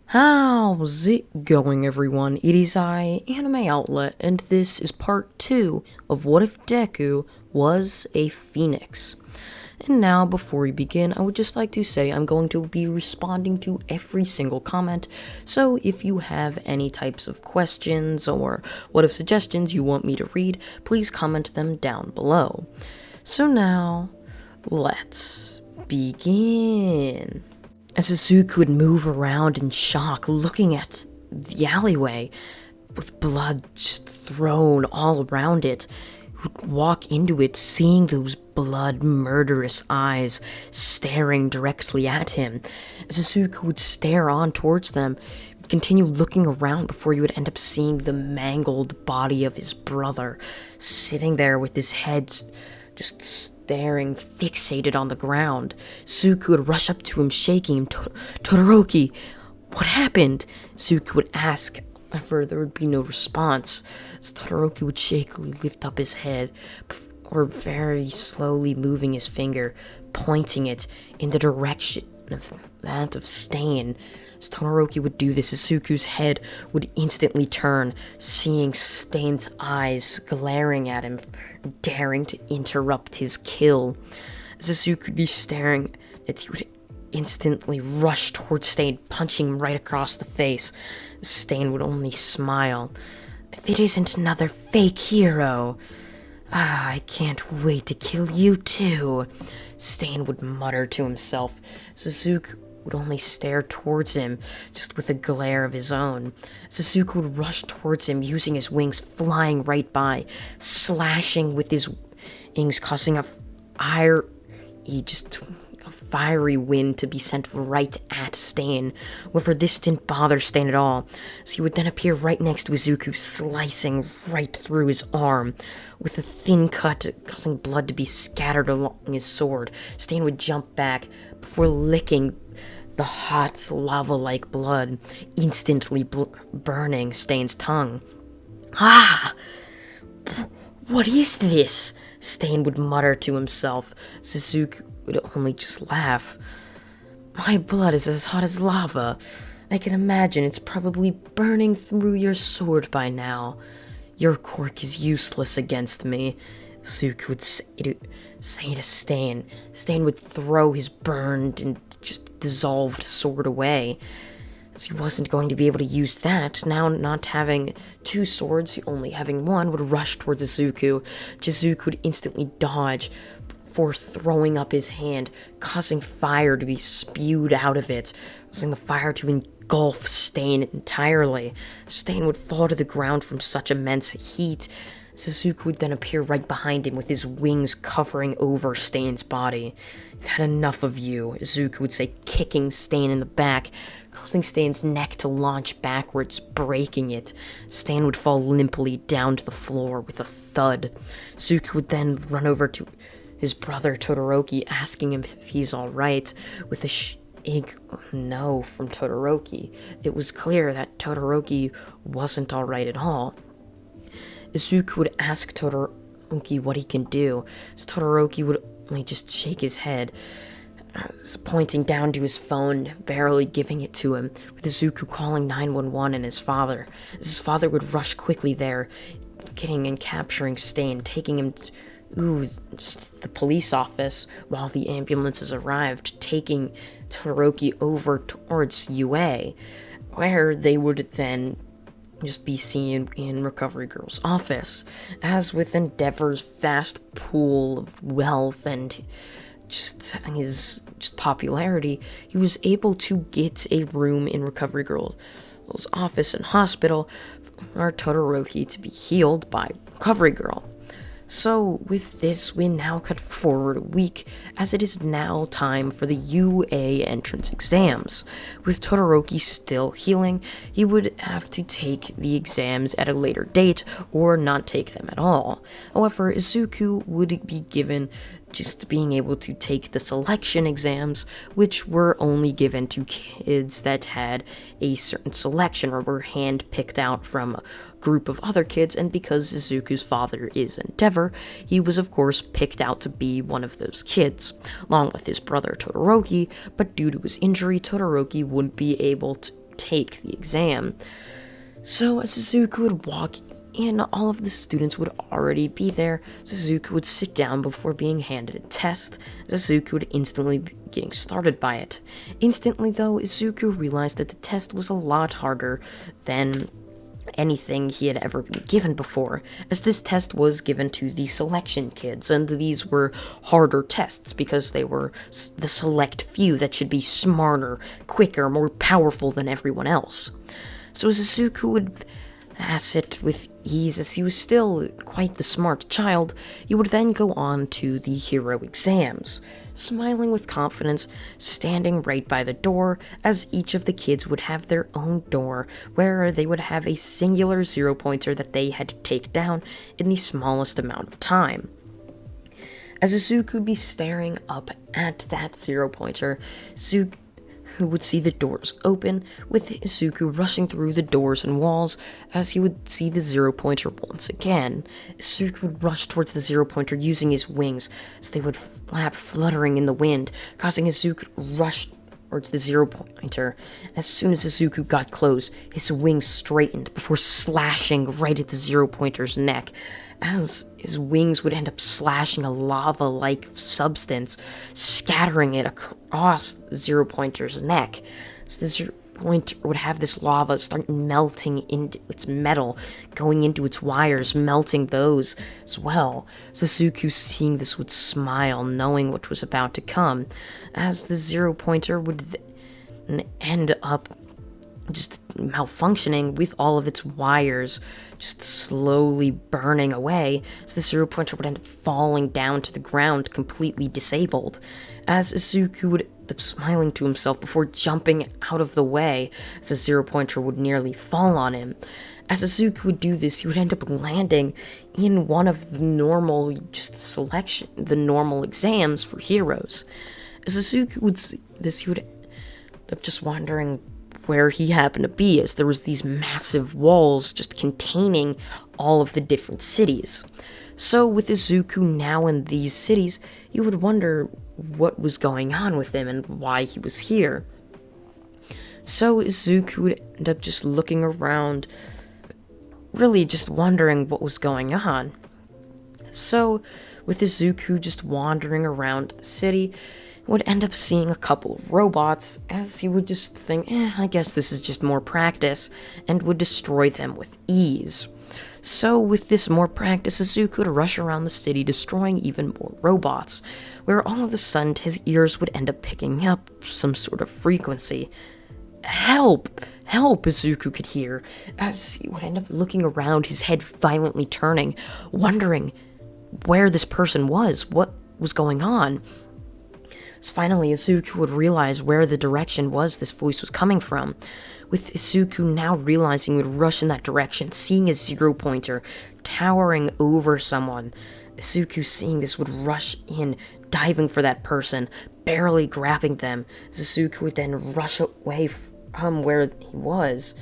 How's it going, everyone? It is I, Anime Outlet, and this is part 2 of What If Deku Was a Phoenix. And now, before we begin, I would just like to say I'm going to be responding to every single comment, so if you have any types of questions or what if suggestions you want me to read, please comment them down below. So now, let's begin. As Izuku would move around in shock, looking at the alleyway, with blood just thrown all around it, he would walk into it, seeing those blood murderous eyes staring directly at him. As Izuku would stare on towards them, he would continue looking around before he would end up seeing the mangled body of his brother, sitting there with his head just staring, fixated on the ground. Izuku would rush up to him, shaking him. Todoroki, what happened? Izuku would ask. However, there would be no response, as Todoroki would shakily lift up his head, before very slowly moving his finger, pointing it in the direction of that of Stain. As Todoroki would do this, Izuku's head would instantly turn, seeing Stain's eyes glaring at him, daring to interrupt his kill. As Izuku would be staring, he would instantly rush towards Stain, punching him right across the face. Stain would only smile. If it isn't another fake hero. I can't wait to kill you too, Stain would mutter to himself. Izuku would only stare towards him, just with a glare of his own. Izuku would rush towards him, using his wings, flying right by, slashing with his wings, causing a fiery wind to be sent right at Stain. However, this didn't bother Stain at all, so he would then appear right next to Izuku, slicing right through his arm, with a thin cut, causing blood to be scattered along his sword. Stain would jump back before licking the hot, lava-like blood, instantly burning Stain's tongue. Ah! What is this? Stain would mutter to himself. Izuku would only just laugh. My blood is as hot as lava. I can imagine it's probably burning through your sword by now. Your quirk is useless against me, Izuku would say to Stain. Stain would throw his burned and just dissolved sword away, as he wasn't going to be able to use that. Now, not having two swords, only having one, would rush towards Izuku. Izuku would instantly dodge before throwing up his hand, causing fire to be spewed out of it, causing the fire to engulf Stain entirely. Stain would fall to the ground from such immense heat. Izuku would then appear right behind him with his wings covering over Stain's body. I've had enough of you, Izuku would say, kicking Stain in the back, causing Stain's neck to launch backwards, breaking it. Stain would fall limply down to the floor with a thud. Izuku would then run over to his brother Todoroki, asking him if he's alright, with a no from Todoroki. It was clear that Todoroki wasn't alright at all. Izuku would ask Todoroki what he can do, as Todoroki would only just shake his head, pointing down to his phone, barely giving it to him, with Izuku calling 911 and his father. As his father would rush quickly there, getting and capturing Stain, taking him to the police office, while the ambulances arrived, taking Todoroki over towards UA, where they would then just be seen in Recovery Girl's office. As with Endeavor's vast pool of wealth and his popularity, he was able to get a room in Recovery Girl's office and hospital for Todoroki to be healed by Recovery Girl. So, with this, we now cut forward a week, as it is now time for the UA entrance exams. With Todoroki still healing, he would have to take the exams at a later date, or not take them at all. However, Izuku would be given just being able to take the selection exams, which were only given to kids that had a certain selection or were hand-picked out from a group of other kids, and because Izuku's father is Endeavor, he was of course picked out to be one of those kids, along with his brother Todoroki, but due to his injury, Todoroki wouldn't be able to take the exam. So as Suzuki would walk in, all of the students would already be there. Suzuki would sit down before being handed a test. Suzuki would instantly be getting started by it. Instantly, though, Izuku realized that the test was a lot harder than anything he had ever been given before, as this test was given to the selection kids, and these were harder tests because they were the select few that should be smarter, quicker, more powerful than everyone else. So Suzuki would pass it with ease, as he was still quite the smart child. He would then go on to the hero exams, smiling with confidence, standing right by the door, as each of the kids would have their own door, where they would have a singular 0-pointer that they had to take down in the smallest amount of time. As Izuku would be staring up at that 0-pointer, Suzuki would see the doors open, with Izuku rushing through the doors and walls, as he would see the 0-pointer once again. Izuku would rush towards the 0-pointer using his wings, as they would flap fluttering in the wind, causing Izuku to rush towards the 0-pointer. As soon as Izuku got close, his wings straightened before slashing right at the 0-pointer's neck, as his wings would end up slashing a lava-like substance, scattering it across the 0-pointer's neck. So the 0-pointer would have this lava start melting into its metal, going into its wires, melting those as well. Suzuki, seeing this, would smile, knowing what was about to come, as the 0-pointer would end up just malfunctioning with all of its wires just slowly burning away, so the 0-pointer would end up falling down to the ground completely disabled, as Izuku would end up smiling to himself before jumping out of the way as the 0-pointer would nearly fall on him. As Izuku would do this, he would end up landing in one of the normal normal exams for heroes. As Izuku would see this, he would end up just wondering where he happened to be, as there was these massive walls just containing all of the different cities. So with Izuku now in these cities, you would wonder what was going on with him and why he was here. So Izuku would end up just looking around, really just wondering what was going on. So with Izuku just wandering around the city, would end up seeing a couple of robots, as he would just think, I guess this is just more practice, and would destroy them with ease. So with this more practice, Izuku would rush around the city, destroying even more robots, where all of a sudden his ears would end up picking up some sort of frequency. Help! Help! Izuku could hear, as he would end up looking around, his head violently turning, wondering where this person was, what was going on. So finally, Izuku would realize where the direction was this voice was coming from. With Izuku now realizing, he would rush in that direction, seeing a 0-pointer towering over someone. Izuku, seeing this, would rush in, diving for that person, barely grabbing them. Izuku would then rush away from where he was,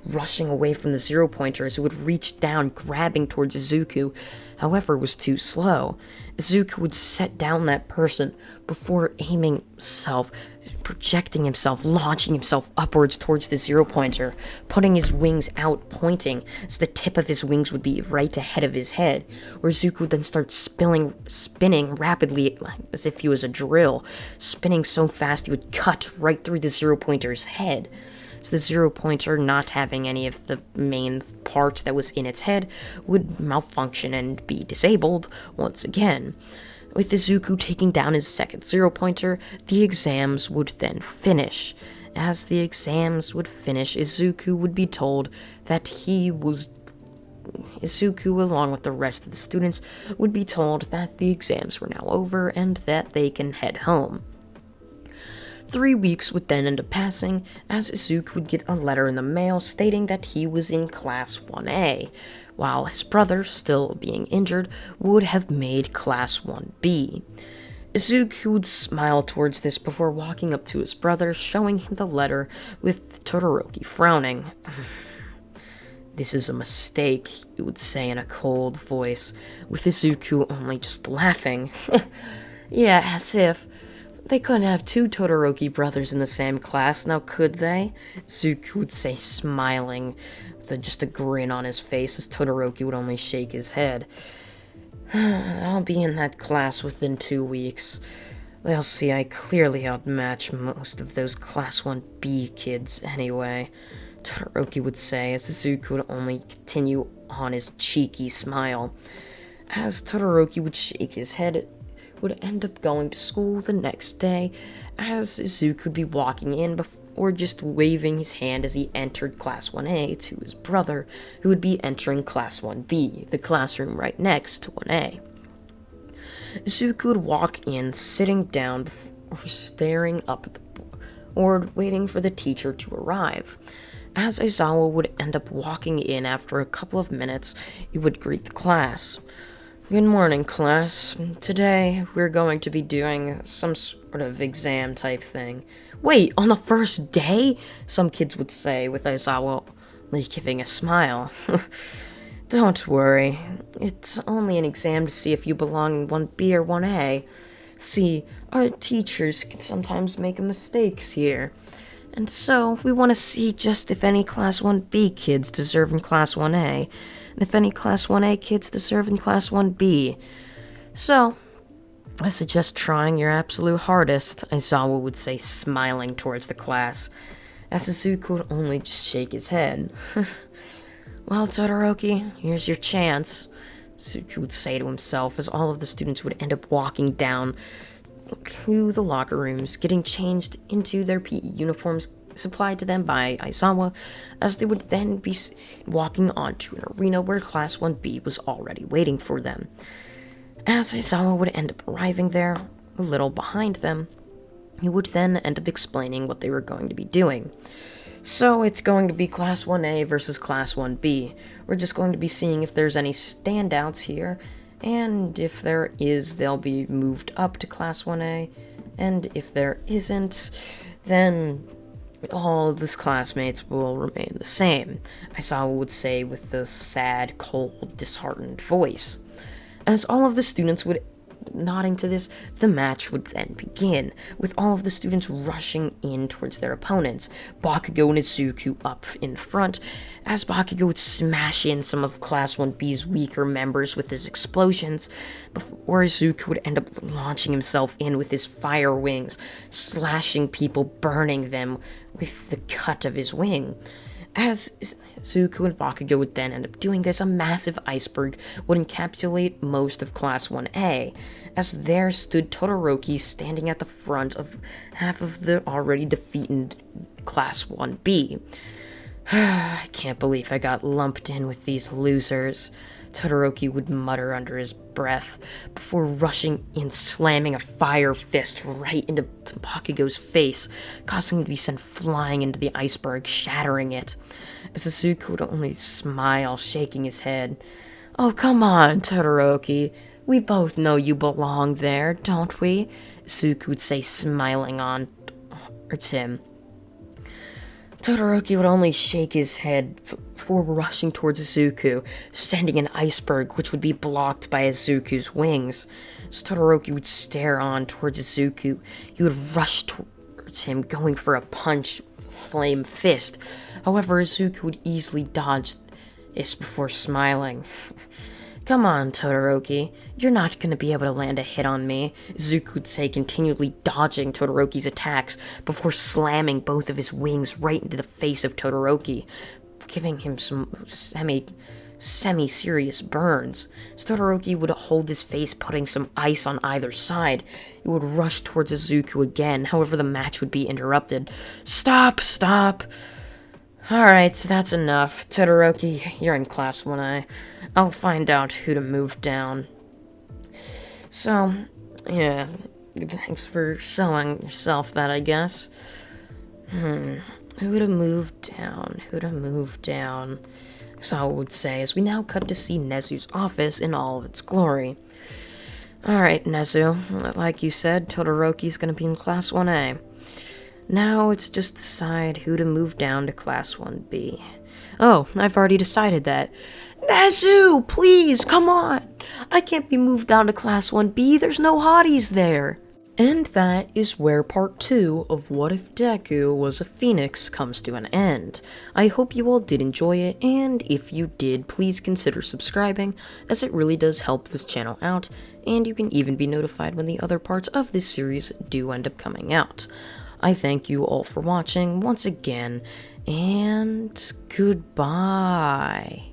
rushing away from the 0-pointer, as he would reach down, grabbing towards Izuku. However, was too slow. Izuku would set down that person before aiming himself, projecting himself, launching himself upwards towards the 0-pointer, putting his wings out, pointing, as the tip of his wings would be right ahead of his head, where Izuku would then start spinning rapidly, as if he was a drill, spinning so fast he would cut right through the 0-pointer's head. So the 0-pointer, not having any of the main part that was in its head, would malfunction and be disabled once again. With Izuku taking down his second 0-pointer, the exams would then finish. As the exams would finish, Izuku would be told that Izuku, along with the rest of the students, would be told that the exams were now over and that they can head home. 3 weeks would then end up passing, as Izuku would get a letter in the mail stating that he was in Class 1A, while his brother, still being injured, would have made Class 1B. Izuku would smile towards this before walking up to his brother, showing him the letter, with Todoroki frowning. "This is a mistake," he would say in a cold voice, with Izuku only just laughing. Yeah, as if They couldn't have two Todoroki brothers in the same class, now could they? Zuko would say, smiling, with just a grin on his face, as Todoroki would only shake his head. I'll be in that class within 2 weeks. They'll see I clearly outmatch most of those Class 1B kids anyway, Todoroki would say, as Zuko would only continue on his cheeky smile. As Todoroki would shake his head, would end up going to school the next day, as Zuko would be walking in or just waving his hand as he entered Class 1A to his brother, who would be entering Class 1B, the classroom right next to 1A. Zuko would walk in, sitting down or staring up at the board, waiting for the teacher to arrive. As Aizawa would end up walking in after a couple of minutes, he would greet the class. Good morning, class. Today, we're going to be doing some sort of exam type thing. Wait, on the first day? Some kids would say, with Aizawa giving a smile. Don't worry. It's only an exam to see if you belong in 1B or 1A. See, our teachers can sometimes make mistakes here. And so, we want to see just if any Class 1B kids deserve in Class 1A, and if any Class 1A kids deserve in Class 1B. So, I suggest trying your absolute hardest, Aizawa would say, smiling towards the class, as Zuko would only just shake his head. Well, Todoroki, here's your chance, Zuko would say to himself, as all of the students would end up walking down to the locker rooms, getting changed into their PE uniforms supplied to them by Aizawa, as they would then be walking onto an arena where Class 1B was already waiting for them. As Aizawa would end up arriving there, a little behind them, he would then end up explaining what they were going to be doing. So it's going to be Class 1A versus Class 1B. We're just going to be seeing if there's any standouts here, and if there is, they'll be moved up to Class 1A, and if there isn't, then all of his classmates will remain the same, Aizawa would say with a sad, cold, disheartened voice. As all of the students would nodding to this, the match would then begin, with all of the students rushing in towards their opponents, Bakugo and Izuku up in front, as Bakugo would smash in some of Class 1B's weaker members with his explosions, before Izuku would end up launching himself in with his fire wings, slashing people, burning them with the cut of his wing. As Zuko and Bakugo would then end up doing this, a massive iceberg would encapsulate most of Class 1A, as there stood Todoroki standing at the front of half of the already defeated Class 1B. I can't believe I got lumped in with these losers, Todoroki would mutter under his breath, before rushing in, slamming a fire fist right into Bakugo's face, causing him to be sent flying into the iceberg, shattering it. As Izuku would only smile, shaking his head. Oh, come on, Todoroki. We both know you belong there, don't we? Izuku would say, smiling on towards him. Todoroki would only shake his head before rushing towards Izuku, sending an iceberg which would be blocked by Izuku's wings. As Todoroki would stare on towards Izuku, he would rush towards him, going for a punch with a flame fist. However, Izuku would easily dodge this before smiling. Come on, Todoroki. You're not going to be able to land a hit on me, Zuko would say, continually dodging Todoroki's attacks before slamming both of his wings right into the face of Todoroki, giving him some semi-serious burns. As Todoroki would hold his face, putting some ice on either side. He would rush towards Zuko again, however the match would be interrupted. Stop! Alright, that's enough. Todoroki, you're in Class 1A. I'll find out who to move down. So, yeah, thanks for showing yourself that, I guess. Who to move down? So I would say, as we now cut to see Nezu's office in all of its glory. Alright, Nezu, like you said, Todoroki's gonna be in Class 1A. Now it's just decide who to move down to Class 1B. Oh, I've already decided that. Nezu, please, come on! I can't be moved down to Class 1B, there's no hotties there! And that is where part 2 of What If Deku Was a Phoenix comes to an end. I hope you all did enjoy it, and if you did, please consider subscribing, as it really does help this channel out, and you can even be notified when the other parts of this series do end up coming out. I thank you all for watching once again, and goodbye.